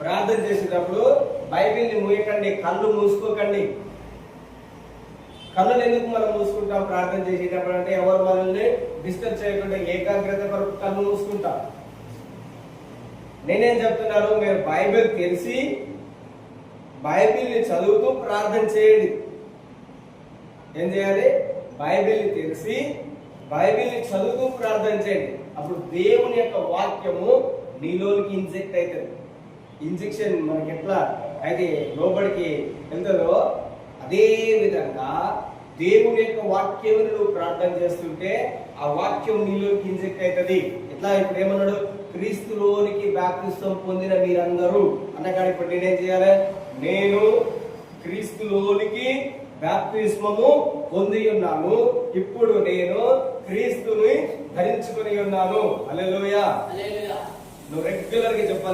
ప్రార్థన చేసేటప్పుడు బైబిల్ని మూయకండి, కళ్ళు మూసుకోకండి. కళ్ళు ఎందుకు మనం మూసుకుంటాం ప్రార్థన చేసేటప్పుడు అంటే ఎవరు మనల్ని డిస్టర్బ్ చేయకుండా ఏకాగ్రత కొరకు కళ్ళు మూసుకుంటాం. నేనేం చెప్తున్నాను, మీరు బైబిల్ తెలిసి బైబిల్ని చదువుతూ ప్రార్థన చేయండి. ఏం చేయాలి? బైబిల్ని తెలిసి బైబిల్ని చదువుతూ ప్రార్థన చేయండి. అప్పుడు దేవుని యొక్క వాక్యము నీలోనికి ఇంజెక్ట్ అవుతుంది. ఇంజెక్షన్ మనకి ఎట్లా అయితే లోబడికి వెళ్తుందో అదే విధంగా దేవుని యొక్క వాక్యం నువ్వు ప్రార్థన చేస్తుంటే ఆ వాక్యం నీలోకి ఇంజెక్ట్ అవుతుంది. ఎట్లా ఇప్పుడు ఏమన్నాడు, క్రీస్తులోనికి బాప్తిసం పొందిన మీరందరూ అన్నగాడు. ఇప్పుడు నేనేం చేయాలి? నేను క్రీస్తులోనికి బాప్తిస్మము పొంది ఉన్నాను, ఇప్పుడు నేను క్రీస్తుని ధరించుకుని ఉన్నాను. హల్లెలూయా. నువ్వు రెగ్యులర్ గా చెప్పాలి.